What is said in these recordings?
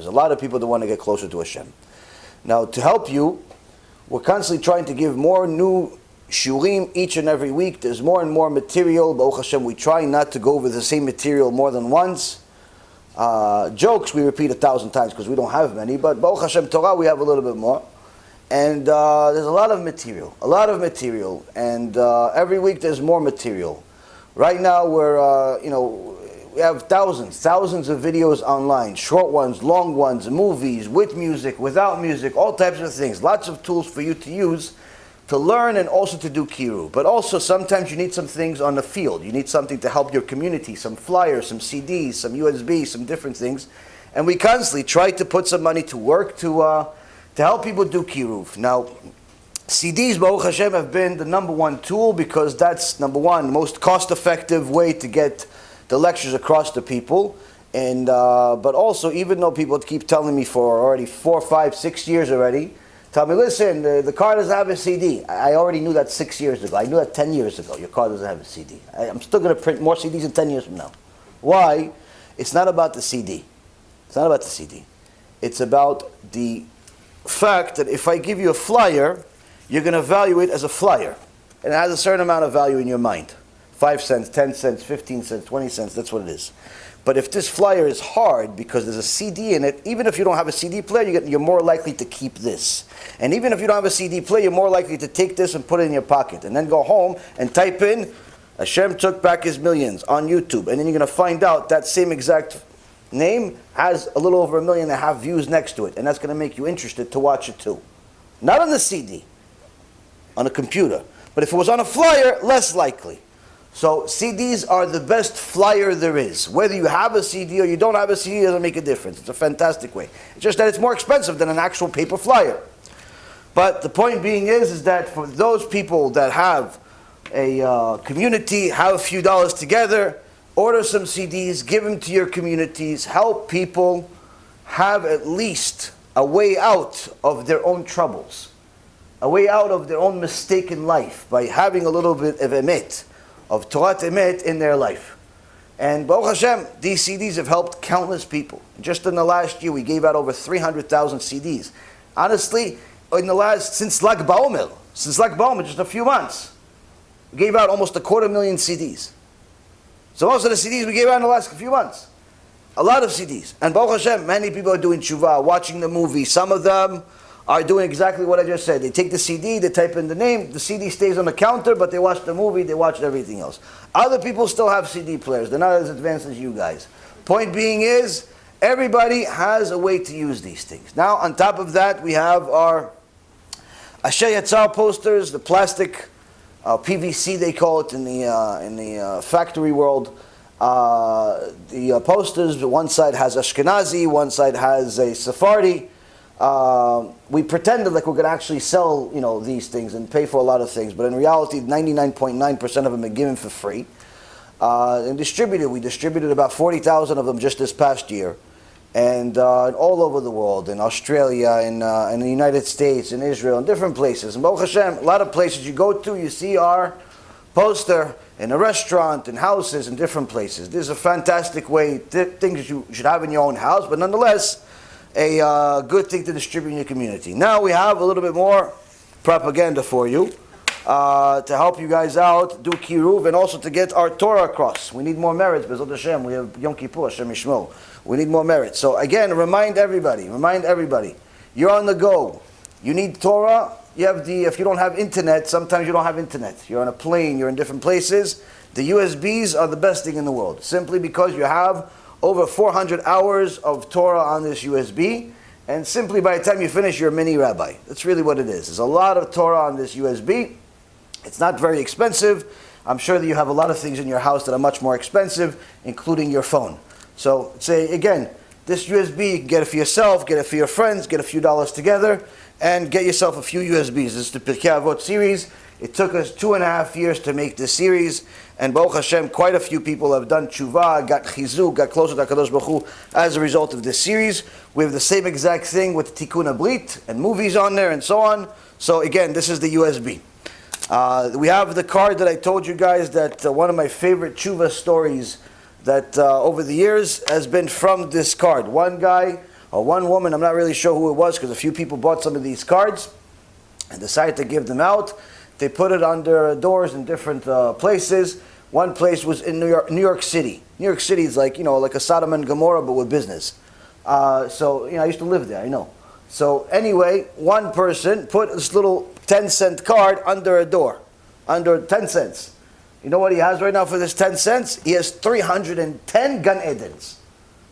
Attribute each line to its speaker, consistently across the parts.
Speaker 1: There's a lot of people that want to get closer to Hashem. Now, to help you, we're constantly trying to give more new shiurim each and every week. There's more and more material. Baruch Hashem, we try not to go over the same material more than once. Jokes we repeat 1,000 times because we don't have many, but Baruch Hashem Torah we have a little bit more. And there's a lot of material, and every week there's more material. Right now we're, we have thousands of videos online, short ones, long ones, movies, with music, without music, all types of things. Lots of tools for you to use to learn and also to do Kiruv. But also sometimes you need some things on the field. You need something to help your community, some flyers, some CDs, some USB, some different things. And we constantly try to put some money to work to help people do Kiruv. Now, CDs, Baruch Hashem, have been the number one tool because that's, number one, the most cost-effective way to get the lectures across to people. And but also, even though people keep telling me for already 4, 5, 6 years already, tell me, listen, the car doesn't have a CD. I already knew that 6 years ago. I knew that 10 years ago. Your car doesn't have a CD. I'm still going to print more CDs in 10 years from now. Why? It's not about the CD. It's not about the CD. It's about the fact that if I give you a flyer, you're going to value it as a flyer. And it has a certain amount of value in your mind. 5 cents, 10 cents, 15 cents, 20 cents, that's what it is. But if this flyer is hard because there's a CD in it, even if you don't have a CD player, you're more likely to keep this. And even if you don't have a CD player, you're more likely to take this and put it in your pocket. And then go home and type in, Hashem took back his millions on YouTube. And then you're going to find out that same exact name has a little over 1.5 million views next to it. And that's going to make you interested to watch it too. Not on the CD, on a computer. But if it was on a flyer, less likely. So CDs are the best flyer there is. Whether you have a CD or you don't have a CD doesn't make a difference. It's a fantastic way. It's just that it's more expensive than an actual paper flyer. But the point being is that for those people that have a community, have a few dollars together, order some CDs, give them to your communities, help people have at least a way out of their own troubles, a way out of their own mistaken life by having a little bit of emet, of Torah emet in their life. And Baruch Hashem, these CDs have helped countless people. Just in the last year, we gave out over 300,000 CDs. Honestly, since Lag BaOmer, just a few months, we gave out almost 250,000 CDs. So most of the CDs we gave out in the last few months. A lot of CDs. And Baruch Hashem, many people are doing TeShuva, watching the movie. Some of them are doing exactly what I just said. They take the CD, they type in the name, the CD stays on the counter, but they watch the movie, they watch everything else. Other people still have CD players. They're not as advanced as you guys. Point being is, everybody has a way to use these things. Now, on top of that, we have our Asher Yatzar posters, the plastic, PVC they call it in the factory world. The posters, one side has Ashkenazi, one side has a Sephardi. We pretended like we're going to actually sell, these things and pay for a lot of things, but in reality, 99.9% of them are given for free. And distributed. We distributed about 40,000 of them just this past year, and all over the world, in Australia, in the United States, in Israel, in different places. And Baruch Hashem, a lot of places you go to, you see our poster in a restaurant, in houses, in different places. This is a fantastic way, things that you should have in your own house, but nonetheless, a good thing to distribute in your community. Now we have a little bit more propaganda for you to help you guys out, do Kiruv, and also to get our Torah across. We need more merits, B'ezrat Hashem. We have Yom Kippur, Hashem Yishmo. We need more merits. So again, remind everybody, you're on the go. You need Torah. You have if you don't have internet, sometimes you don't have internet. You're on a plane, you're in different places. The USBs are the best thing in the world, simply because you have over 400 hours of Torah on this USB, and simply by the time you finish, you're a mini rabbi. That's really what it is. There's a lot of Torah on this USB. It's not very expensive. I'm sure that you have a lot of things in your house that are much more expensive, including your phone. So say again, this USB, you can get it for yourself, get it for your friends, get a few dollars together, and get yourself a few USBs. This is the Pirkei Avot series. It took us 2.5 years to make this series, and Baruch Hashem, quite a few people have done tshuva, got chizuk, got closer to HaKadosh Baruch Hu as a result of this series. We have the same exact thing with Tikkun HaBrit and movies on there and so on. So again, this is the USB. We have the card that I told you guys that one of my favorite tshuva stories that over the years has been from this card. One guy One woman, I'm not really sure who it was, because a few people bought some of these cards and decided to give them out. They put it under doors in different places. One place was in New York City. New York City is like, like a Sodom and Gomorrah, but with business. So, I used to live there, I know. So anyway, one person put this little 10-cent card under a door, under 10 cents. You know what he has right now for this 10 cents? He has 310 Gan Edens.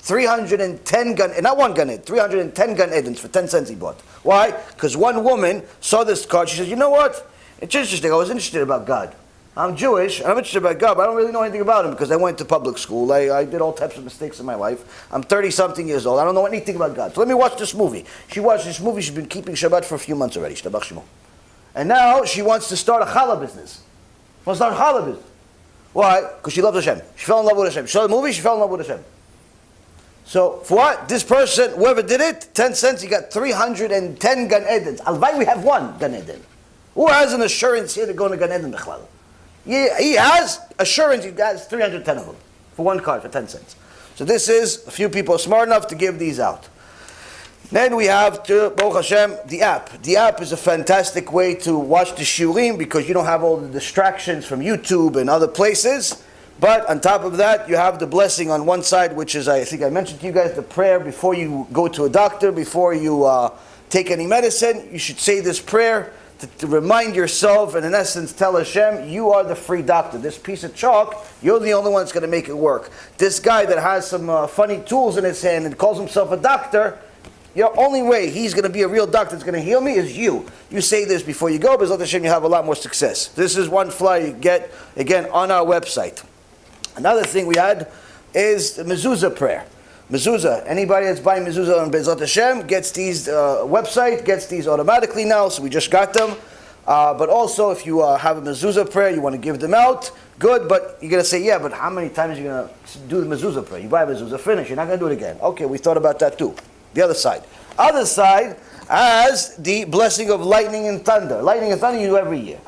Speaker 1: 310 not one Gan Eden, 310 Gan Edens for 10 cents he bought. Why? Because one woman saw this card. She says, you know what? It's interesting. I was interested about God. I'm Jewish, and I'm interested about God, but I don't really know anything about Him because I went to public school. I did all types of mistakes in my life. I'm 30-something years old. I don't know anything about God. So let me watch this movie. She watched this movie. She's been keeping Shabbat for a few months already. And now she wants to start a challah business. She wants to start a challah business. Why? Because she loves Hashem. She fell in love with Hashem. She saw the movie, she fell in love with Hashem. So for what? This person, whoever did it, 10 cents, he got 310 Gan Edens. Alvai, we have one Gan Eden. Who has an assurance here to go to Gan Eden B'chlal? He has assurance, he has 310 of them for one card for 10 cents. So this is, a few people are smart enough to give these out. Then we have, Baruch Hashem, the app. The app is a fantastic way to watch the shiurim because you don't have all the distractions from YouTube and other places. But on top of that, you have the blessing on one side, which is, I think I mentioned to you guys, the prayer before you go to a doctor, before you take any medicine. You should say this prayer to remind yourself and in essence tell Hashem, you are the free doctor. This piece of chalk, you're the only one that's going to make it work. This guy that has some funny tools in his hand and calls himself a doctor, your only way he's going to be a real doctor that's going to heal me is you. You say this before you go, but B'ezrat Hashem you have a lot more success. This is one flyer you get, again, on our website. Another thing we had is the mezuzah prayer. Mezuzah. Anybody that's buying mezuzah on B'ezrat Hashem gets these, website gets these automatically now, so we just got them. But also, if you have a mezuzah prayer, you want to give them out, good, but you're going to say, yeah, but how many times are you going to do the mezuzah prayer? You buy a mezuzah, finish, you're not going to do it again. Okay, we thought about that too. The other side. Other side has the blessing of lightning and thunder. Lightning and thunder you do every year.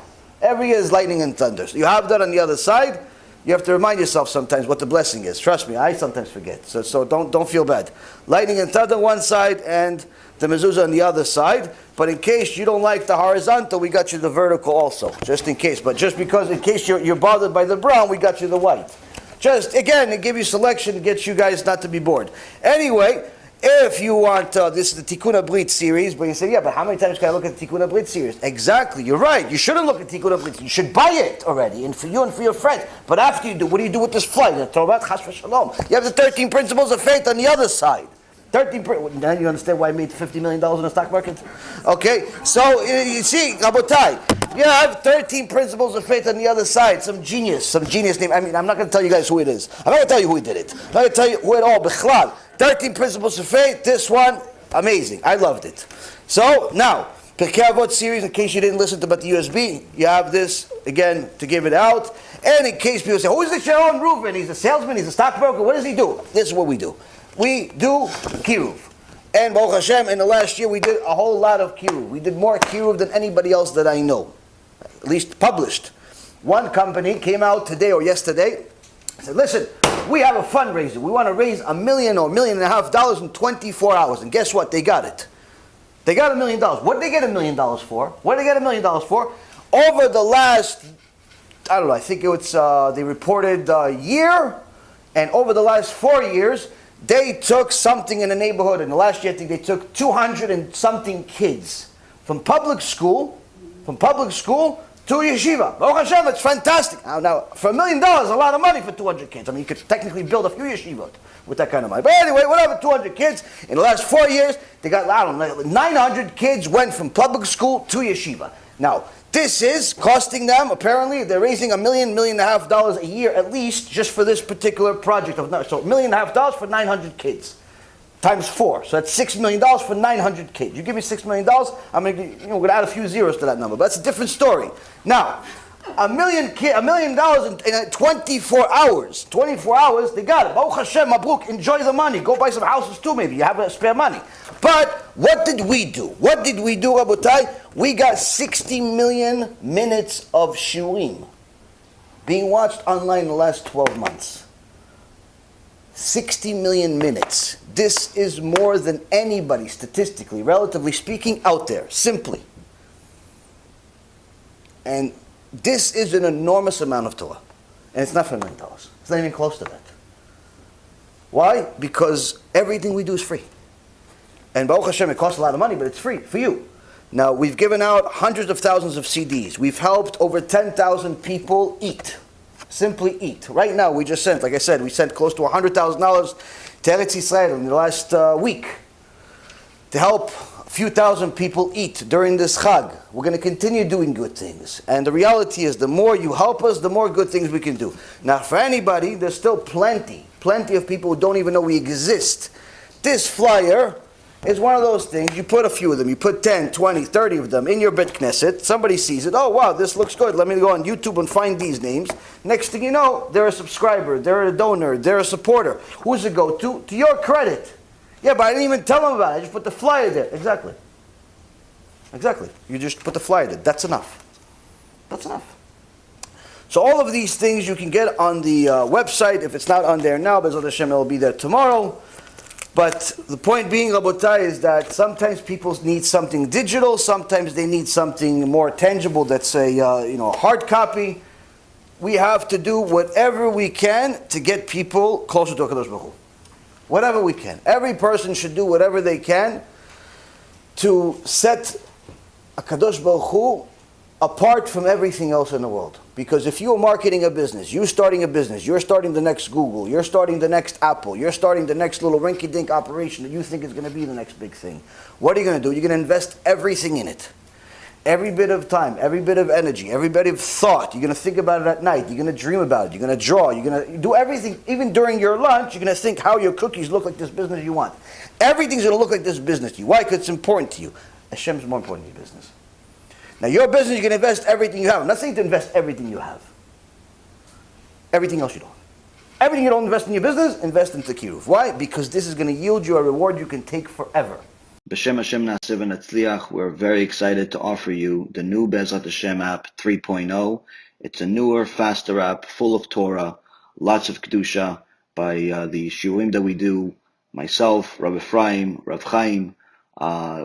Speaker 1: Every year is lightning and thunder. So you have that on the other side. You have to remind yourself sometimes what the blessing is. Trust me, I sometimes forget. So don't feel bad. Lightning and thunder on one side and the mezuzah on the other side. But in case you don't like the horizontal, we got you the vertical also. Just in case. But just because in case you're bothered by the brown, we got you the white. Just, again, to give you selection to get you guys not to be bored. Anyway, if you want, this is the Tikkun HaBrit series, but you say, yeah, but how many times can I look at the Tikkun HaBrit series? Exactly, you're right. You shouldn't look at Tikkun HaBrit. You should buy it already, and for you and for your friends. But after you do, what do you do with this flight? Torah, Chas v'Shalom. You have the 13 principles of faith on the other side. Now you understand why I made $50 million in the stock market? Okay, so you see, Rabotai, you have 13 principles of faith on the other side. Some genius name. I mean, I'm not going to tell you guys who it is. I'm not going to tell you who he did it. I'm not going to tell you who it all, B'chlal. 13 principles of faith, this one, amazing. I loved it. So, now, Pirkei Avot series, in case you didn't listen to about the USB, you have this, again, to give it out. And in case people say, who is this Yaron Reuven? He's a salesman, he's a stockbroker, what does he do? This is what we do. We do Kiruv. And Baruch Hashem, in the last year, we did a whole lot of Kiruv. We did more Kiruv than anybody else that I know, at least published. One company came out today or yesterday, said, listen, we have a fundraiser. We want to raise $1 million or $1.5 million in 24 hours. And guess what? They got it. They got $1 million. What did they get $1 million for? What did they get $1 million for? Over the last, I don't know, I think it was, they reported a year. And over the last 4 years, they took something in the neighborhood. In the last year, I think they took 200 and something kids from public school to yeshiva. Baruch Hashem, it's fantastic. Now, for $1 million, a lot of money for 200 kids. I mean, you could technically build a few yeshivot with that kind of money. But anyway, whatever, 200 kids. In the last 4 years, they got, I don't know, 900 kids went from public school to yeshiva. Now, this is costing them, apparently, they're raising $1 million, $1.5 million a year at least just for this particular project. So $1.5 million for 900 kids. Times 4. So that's $6 million for 900 kids. You give me $6 million, I'm going to add a few zeros to that number. But that's a different story. Now, $1 million in 24 hours. 24 hours, they got it. Baruch Hashem, Mabruk, enjoy the money. Go buy some houses too, maybe. You have spare money. But what did we do? What did we do, Rabotai? We got 60 million minutes of shiurim being watched online in the last 12 months. 60 million minutes. This is more than anybody, statistically, relatively speaking, out there, simply. And this is an enormous amount of Torah. And it's not for $1 million. It's not even close to that. Why? Because everything we do is free. And Baruch Hashem, it costs a lot of money, but it's free for you. Now, we've given out hundreds of thousands of CDs. We've helped over 10,000 people eat. Simply eat. Right now, we just sent, like I said, we sent close to $100,000 to Eretz Yisrael in the last week to help a few thousand people eat during this Chag. We're going to continue doing good things. And the reality is, the more you help us, the more good things we can do. Now, for anybody, there's still plenty of people who don't even know we exist. This flyer is one of those things, you put a few of them, you put 10, 20, 30 of them in your Bet Knesset, somebody sees it, oh wow, this looks good, let me go on YouTube and find these names. Next thing you know, they're a subscriber, they're a donor, they're a supporter. Who's it go to? To your credit. Yeah, but I didn't even tell them about it, I just put the flyer there. Exactly. You just put the flyer there, that's enough. That's enough. So all of these things you can get on the website. If it's not on there now, B'ezrat Hashem, it'll be there tomorrow. But the point being, Rabotai, is that sometimes people need something digital, sometimes they need something more tangible that's a hard copy. We have to do whatever we can to get people closer to HaKadosh Baruch Hu. Whatever we can. Every person should do whatever they can to set HaKadosh Baruch Hu apart from everything else in the world. Because if you're marketing a business, you're starting a business, you're starting the next Google, you're starting the next Apple, you're starting the next little rinky-dink operation that you think is going to be the next big thing, what are you going to do? You're going to invest everything in it. Every bit of time, every bit of energy, every bit of thought. You're going to think about it at night. You're going to dream about it. You're going to draw. You're going to do everything. Even during your lunch, you're going to think how your cookies look like this business you want. Everything's going to look like this business to you. Why? Because it's important to you. Hashem's more important than your business. Now, your business, you can invest everything you have. I'm not saying to invest everything you have. Everything else you don't. Everything you don't invest in your business, invest into Kiruv. Why? Because this is going to yield you a reward you can take forever.
Speaker 2: B'Shem Hashem Na'aseh v'Natzliach, we're very excited to offer you the new B'ezrat Hashem app 3.0. It's a newer, faster app, full of Torah, lots of Kedusha by the Shiurim that we do, myself, Rabbi Ephraim, Rav Chaim,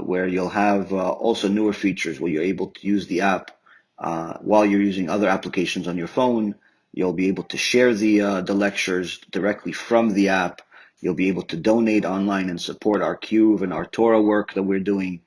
Speaker 2: where you'll have also newer features where you're able to use the app while you're using other applications on your phone. You'll be able to share the lectures directly from the app. You'll be able to donate online and support our Kiruv and our Torah work that we're doing.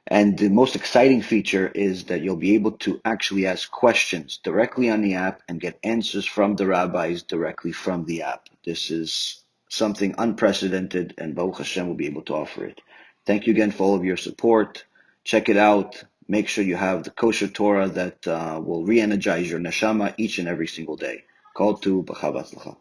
Speaker 2: And the most exciting feature is that you'll be able to actually ask questions directly on the app and get answers from the rabbis directly from the app. This is something unprecedented, and Baruch Hashem will be able to offer it. Thank you again for all of your support. Check it out. Make sure you have the kosher Torah that will re-energize your neshama each and every single day. Call to B'chava Tzlacha.